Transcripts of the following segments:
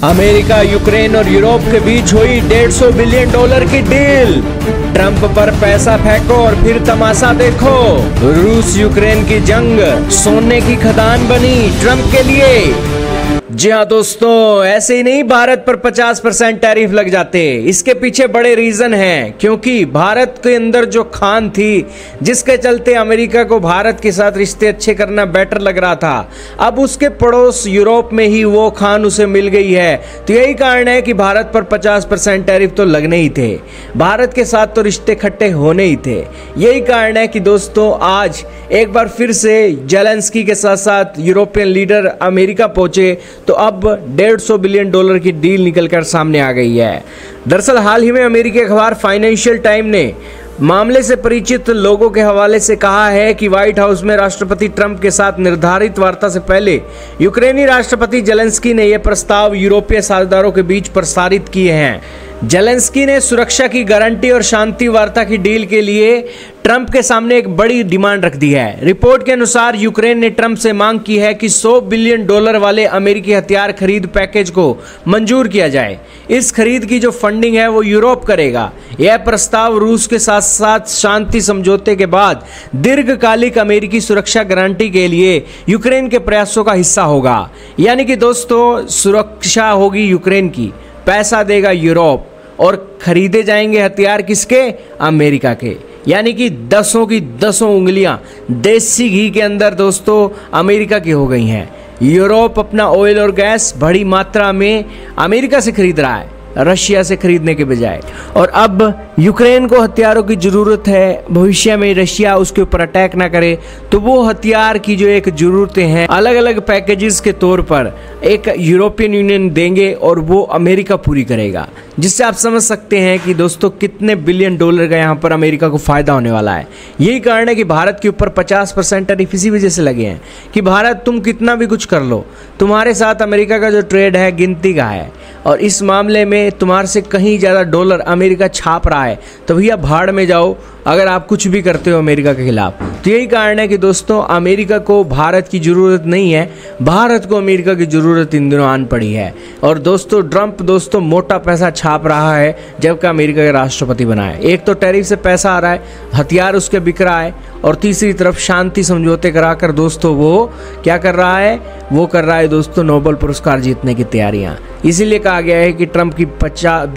America, Ukraine और Europe के बीच हुई $150 बिलियन की डील। ट्रंप पर पैसा फेंको और फिर तमाशा देखो। रूस यूक्रेन की जंग सोने की खदान बनी ट्रंप के लिए। जी हाँ दोस्तों, ऐसे ही नहीं भारत पर 50% टैरिफ लग जाते। इसके पीछे बड़े रीजन हैं, क्योंकि भारत के अंदर जो खान थी जिसके चलते अमेरिका को भारत के साथ रिश्ते अच्छे करना बेटर लग रहा था, अब उसके पड़ोस यूरोप में ही वो खान उसे मिल गई है। तो यही कारण है कि भारत पर 50% टैरिफ तो लगने ही थे, भारत के साथ तो रिश्ते खट्टे होने ही थे। यही कारण है कि दोस्तों आज एक बार फिर से जेलेंस्की के साथ साथ यूरोपियन लीडर अमेरिका पहुंचे, तो अब $150 बिलियन की डील निकलकर सामने आ गई है। दरअसल हाल ही में अमेरिकी अखबार फाइनेंशियल टाइम ने मामले से परिचित लोगों के हवाले से कहा है कि व्हाइट हाउस में राष्ट्रपति ट्रंप के साथ निर्धारित वार्ता से पहले यूक्रेनी राष्ट्रपति जेलेंस्की ने यह प्रस्ताव यूरोपीय साझेदारों के बीच प्रसारित किए हैं। जेलेंस्की ने सुरक्षा की गारंटी और शांति वार्ता की डील के लिए ट्रंप के सामने एक बड़ी डिमांड रख दी है। रिपोर्ट के अनुसार यूक्रेन ने ट्रंप से मांग की है कि $100 बिलियन वाले अमेरिकी हथियार खरीद पैकेज को मंजूर किया जाए। इस खरीद की जो फंडिंग है वो यूरोप करेगा। यह प्रस्ताव रूस के साथ साथ शांति समझौते के बाद दीर्घकालिक अमेरिकी सुरक्षा गारंटी के लिए यूक्रेन के प्रयासों का हिस्सा होगा। यानी कि दोस्तों, सुरक्षा होगी यूक्रेन की, पैसा देगा यूरोप और खरीदे जाएंगे हथियार किसके? अमेरिका के। यानी कि 10 की 10 उंगलियां देसी घी के अंदर दोस्तों अमेरिका की हो गई हैं। यूरोप अपना ऑयल और गैस बड़ी मात्रा में अमेरिका से खरीद रहा है, रशिया से खरीदने के बजाय। और अब यूक्रेन को हथियारों की जरूरत है, भविष्य में रशिया उसके ऊपर अटैक ना करे, तो वो हथियार की जो एक जरूरतें हैं अलग अलग पैकेजेस के तौर पर एक यूरोपियन यूनियन देंगे और वो अमेरिका पूरी करेगा। जिससे आप समझ सकते हैं कि दोस्तों कितने $1 बिलियन का यहाँ पर अमेरिका को फायदा होने वाला है। यही कारण है कि भारत के ऊपर 50% टैरिफ इसी वजह से लगे हैं कि भारत तुम कितना भी कुछ कर लो, तुम्हारे साथ अमेरिका का जो ट्रेड है गिनती का है, और इस मामले में तुम्हारे से कहीं ज़्यादा डॉलर अमेरिका छाप रहा है, तो भैया भाड़ में जाओ अगर आप कुछ भी करते हो अमेरिका के खिलाफ। तो यही कारण है कि दोस्तों अमेरिका को भारत की ज़रूरत नहीं है, भारत को अमेरिका की ज़रूरत इन दिनों आन पड़ी है। और दोस्तों ट्रंप दोस्तों मोटा पैसा छाप रहा है जबकि अमेरिका का राष्ट्रपति बना है। एक तो टैरिफ से पैसा आ रहा है, हथियार उसके बिक रहा है, और तीसरी तरफ शांति समझौते कराकर दोस्तों वो क्या कर रहा है? वो कर रहा है दोस्तों नोबेल पुरस्कार जीतने की तैयारियां। इसीलिए कहा गया है कि ट्रंप की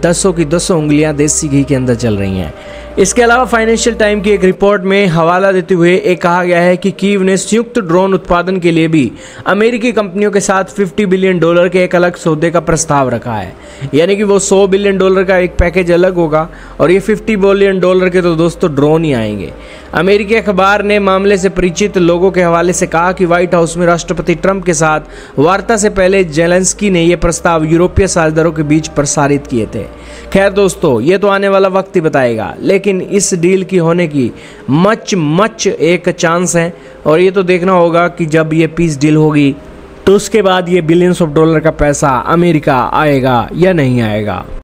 10 की 10 उंगलियां देसी घी के अंदर चल रही हैं। इसके अलावा फाइनेंशियल टाइम की एक रिपोर्ट में हवाला देते हुए एक कहा गया है कि कीव ने संयुक्त ड्रोन उत्पादन के लिए भी अमेरिकी कंपनियों के साथ $50 बिलियन के एक अलग सौदे का प्रस्ताव रखा है। यानी कि वो $100 बिलियन का एक पैकेज अलग होगा और ये $50 बिलियन के तो दोस्तों ड्रोन ही आएंगे। अमेरिकी अखबार ने मामले से परिचित लोगों के हवाले से कहा कि व्हाइट हाउस में राष्ट्रपति ट्रंप के साथ वार्ता से पहले जेलेंस्की ने यह प्रस्ताव यूरोपीय साझेदारों के बीच प्रसारित किए थे। खैर दोस्तों, ये तो आने वाला वक्त ही बताएगा, लेकिन इस डील की होने की मच एक चांस है। और ये तो देखना होगा कि जब ये पीस डील होगी तो उसके बाद ये $बिलियंस का पैसा अमेरिका आएगा या नहीं आएगा।